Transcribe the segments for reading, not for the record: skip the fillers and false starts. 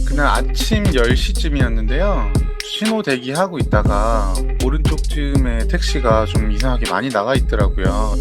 그날 아침 10시쯤이었는데요. 신호 대기하고 있다가 오른쪽쯤에 택시가 좀 이상하게 많이 나가 있더라고요.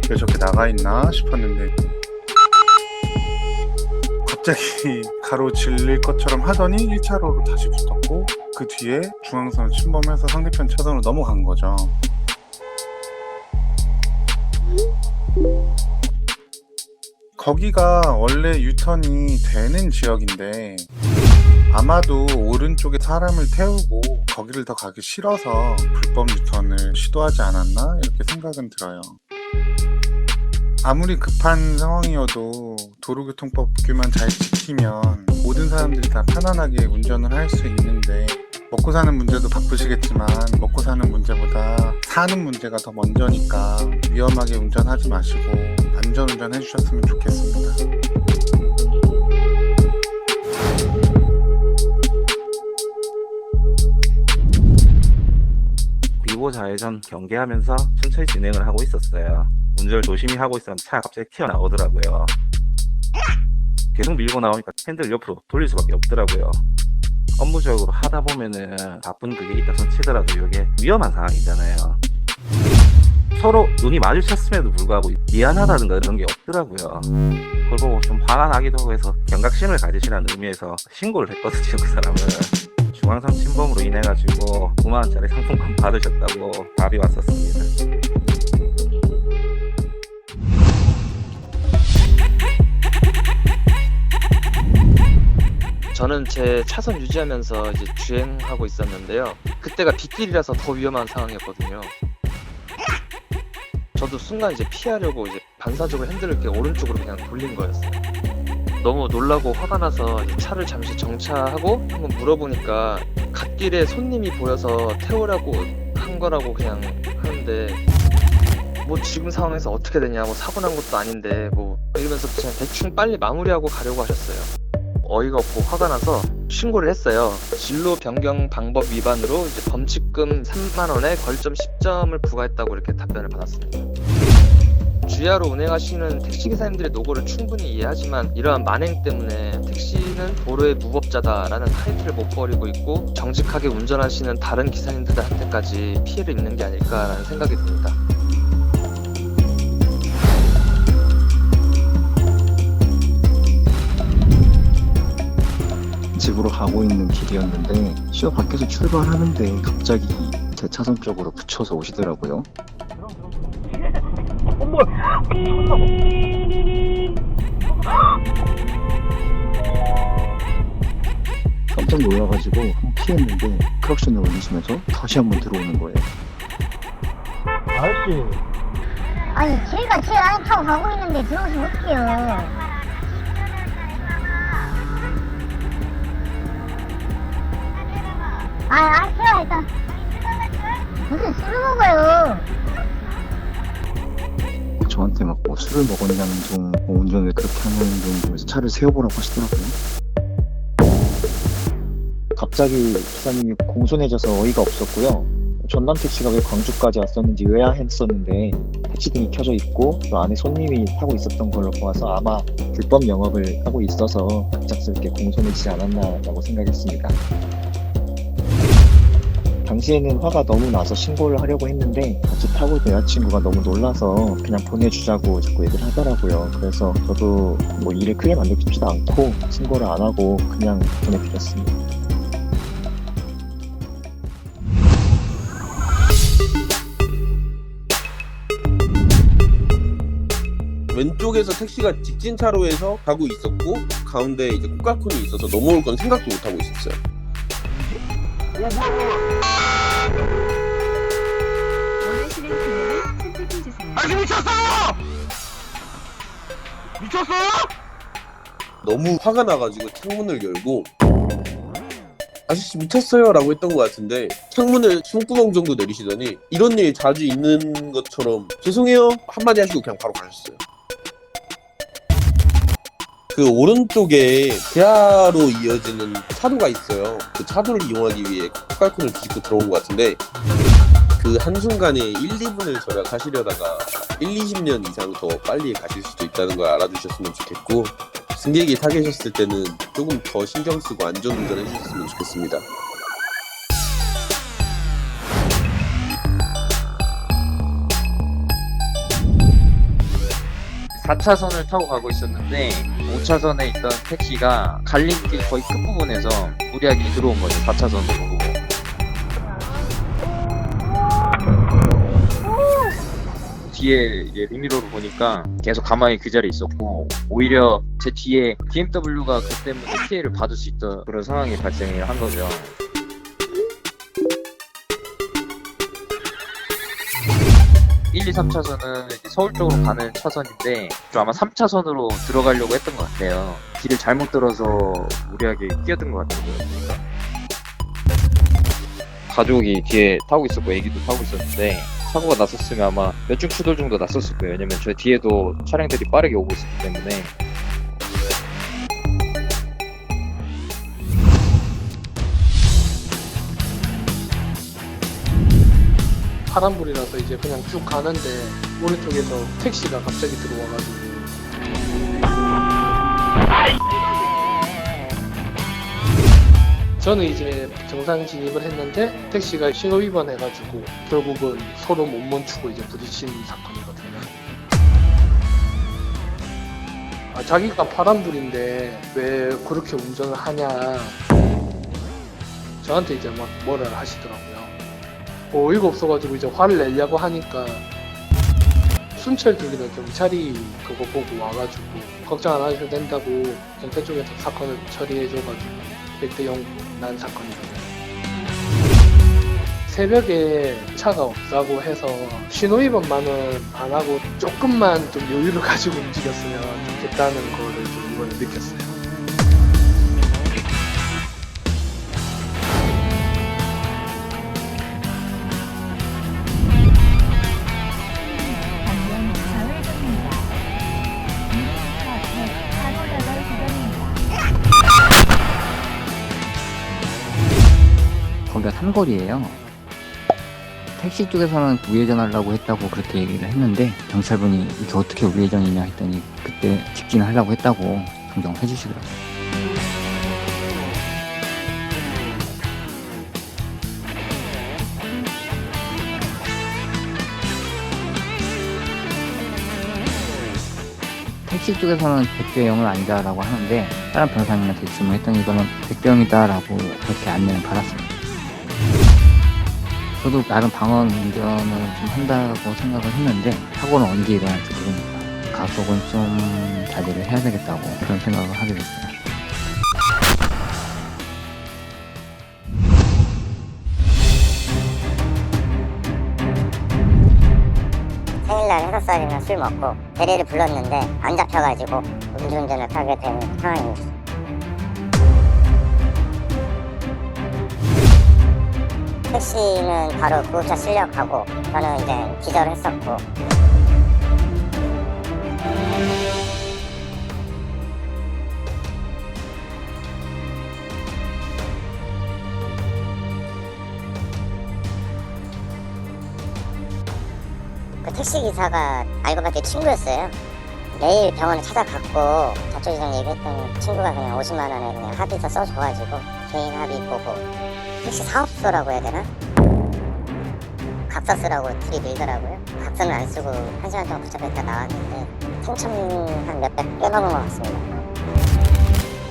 왜 저렇게 나가 있나 싶었는데 갑자기 가로질릴 것처럼 하더니 1차로로 다시 붙었고 그 뒤에 중앙선을 침범해서 상대편 차선으로 넘어간 거죠. 거기가 원래 유턴이 되는 지역인데 아마도 오른쪽에 사람을 태우고 거기를 더 가기 싫어서 불법 유턴을 시도하지 않았나 이렇게 생각은 들어요. 아무리 급한 상황이어도 도로교통법규만 잘 지키면 모든 사람들이 다 편안하게 운전을 할 수 있는데 먹고 사는 문제도 바쁘시겠지만 먹고 사는 문제보다 사는 문제가 더 먼저니까 위험하게 운전하지 마시고 안전운전 해주셨으면 좋겠습니다. 위보 좌회전 경계하면서 천천히 진행을 하고 있었어요. 운전을 조심히 하고 있었는데 차가 갑자기 튀어나오더라고요. 계속 밀고 나오니까 핸들을 옆으로 돌릴 수밖에 없더라고요. 업무적으로 하다 보면은 바쁜 그게 있다 손 치더라도 이게 위험한 상황이잖아요. 서로 눈이 마주쳤음에도 불구하고 미안하다든가 이런 게 없더라고요. 그걸 보고 좀 화가 나기도 하고 해서 경각심을 가지시라는 의미에서 신고를 했거든요. 그 사람을 중앙선 침범으로 인해가지고 9만원짜리 상품권 받으셨다고 답이 왔었습니다. 저는 제 차선 유지하면서 이제 주행하고 있었는데요. 그때가 빗길이라서 더 위험한 상황이었거든요. 저도 순간 이제 피하려고 이제 반사적으로 핸들을 이렇게 오른쪽으로 그냥 돌린 거였어요. 너무 놀라고 화가 나서 이제 차를 잠시 정차하고 한번 물어보니까 갓길에 손님이 보여서 태우라고 한 거라고 그냥 하는데 뭐 지금 상황에서 어떻게 되냐, 뭐 사고 난 것도 아닌데 뭐 이러면서 그냥 대충 빨리 마무리하고 가려고 하셨어요. 어이가 없고 화가 나서 신고를 했어요. 진로 변경 방법 위반으로 이제 범칙금 3만 원에 벌점 10점을 부과했다고 이렇게 답변을 받았습니다. 주야로 운행하시는 택시기사님들의 노고를 충분히 이해하지만 이러한 만행 때문에 택시는 도로의 무법자다라는 타이틀을 못 버리고 있고 정직하게 운전하시는 다른 기사님들한테까지 피해를 입는 게 아닐까라는 생각이 듭니다. 집으로 가고 있는 길이었는데 신호 밖에서 출발하는데 갑자기 제 차선 쪽으로 붙여서 오시더라고요. 깜짝 놀라가지고 피했는데 크락션을 울리시면서 다시 한번 들어오는 거예요. 아저씨, 아니 제가 제 안에 타고 가고 있는데 들어오시면 어떡해요. 알았어요. 일단 무슨 술을 먹어요. 저한테 막 뭐 술을 먹었냐는 둥, 뭐 운전을 그렇게 하는 둥 하면서 차를 세워보라고 하시더라고요. 갑자기 기사님이 공손해져서 어이가 없었고요. 전남 택시가 왜 광주까지 왔었는지 의아했었는데 택시 등이 켜져 있고 또 안에 손님이 타고 있었던 걸로 보아서 아마 불법 영업을 하고 있어서 갑작스럽게 공손해지지 않았나라고 생각했습니다. 당시에는 화가 너무 나서 신고를 하려고 했는데 같이 타고 있던 여자친구가 너무 놀라서 그냥 보내주자고 자꾸 얘기를 하더라고요. 그래서 저도 뭐 일을 크게 만들지도 않고 신고를 안 하고 그냥 보내드렸습니다. 왼쪽에서 택시가 직진 차로에서 가고 있었고 가운데 이제 꽃갈콘이 있어서 넘어올 건 생각도 못 하고 있었어요. 원하시는 그녀를 선택해주세요. 아저씨 미쳤어요! 미쳤어요? 너무 화가 나가지고 창문을 열고 아저씨 미쳤어요 라고 했던 것 같은데 창문을 숨구멍 정도 내리시더니 이런 일 자주 있는 것처럼 죄송해요 한마디 하시고 그냥 바로 가셨어요. 그 오른쪽에 대하로 이어지는 차도가 있어요. 그 차도를 이용하기 위해 꽃갈콘을 뒤집고 들어온 것 같은데 그 한순간에 1, 2분을 절약하시려다가 1, 20년 이상 더 빨리 가실 수도 있다는 걸 알아두셨으면 좋겠고, 승객이 타 계셨을 때는 조금 더 신경 쓰고 안전운전 해주셨으면 좋겠습니다. 4차선을 타고 가고 있었는데 5차선에 있던 택시가 갈림길 거의 끝부분에서 무리하게 들어온 거죠. 4차선으로. 뒤에 이제 리미러로 보니까 계속 가만히 그 자리에 있었고, 오히려 제 뒤에 BMW가 그 때문에 피해를 받을 수 있던 그런 상황이 발생을 한 거죠. (1, 2, 3차선은) 서울 쪽으로 가는 차선인데 좀 아마 3차선으로 들어가려고 했던 것 같아요. 길을 잘못 들어서 무리하게 끼어든 것 같아요. 가족이 뒤에 타고 있었고 애기도 타고 있었는데 사고가 났었으면 아마 몇 중 추돌 정도 났었을 거예요. 왜냐면 저 뒤에도 차량들이 빠르게 오고 있었기 때문에. 파란불이라서 이제 그냥 쭉 가는데 오른쪽에서 택시가 갑자기 들어와가지고 저는 이제 정상 진입을 했는데 택시가 신호 위반해가지고 결국은 서로 못 멈추고 이제 부딪힌 사건이거든요. 자기가 파란불인데 왜 그렇게 운전을 하냐 저한테 이제 막 뭐라 하시더라고요. 어이가 없어가지고 이제 화를 내려고 하니까 순찰 중이던 경찰이 그거 보고 와가지고 걱정 안 하셔도 된다고 경찰 쪽에서 사건을 처리해줘가지고 1대0 난 사건이거든요. 새벽에 차가 없다고 해서 신호위반만은 안 하고 조금만 좀 여유를 가지고 움직였으면 좋겠다는 거를 좀 이번에 느꼈어요. 거기가 삼거리예요. 택시 쪽에서는 우회전하려고 했다고 그렇게 얘기를 했는데 경찰분이 이게 어떻게 우회전이냐 했더니 그때 직진하려고 했다고 정정을 해주시더라고요. 택시 쪽에서는 100대 0은 아니다라고 하는데 다른 변호사님한테 질문했더니 이거는 100대 0이다라고 그렇게 안내를 받았습니다. 저도 나름 방어 운전을 좀 한다고 생각을 했는데 사고는 언제 일어날지 모르니까 가속은 좀 자제를 해야 되겠다고 그런 생각을 하게 됐어요. 생일날 6살이면 술 먹고 대리를 불렀는데 안 잡혀가지고 음주운전을 하게 된 상황입니다. 택시는 바로 구급차 실려가고 저는 이제 기절을 했었고 그 택시기사가 알고 봤더니 친구였어요. 내일 병원에 찾아갔고 저쪽이랑 얘기했더니 친구가 그냥 50만 원에 그냥 합의서 써줘가지고 개인 합의 보고 택시 사업소라고 해야 되나? 각서 쓰라고 들이밀더라고요. 각서는 안 쓰고 1시간 동안 붙잡혔다 나왔는데 생천 한 몇백 빼먹은 것 같습니다.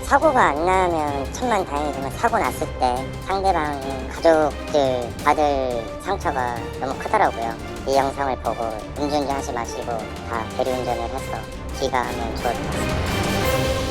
사고가 안 나면 천만 다행이지만 사고 났을 때 상대방 가족들 받을 상처가 너무 크더라고요. 이 영상을 보고 음주운전 하지 마시고 다 대리운전을 해서 귀가하면 좋을 것 같습니다.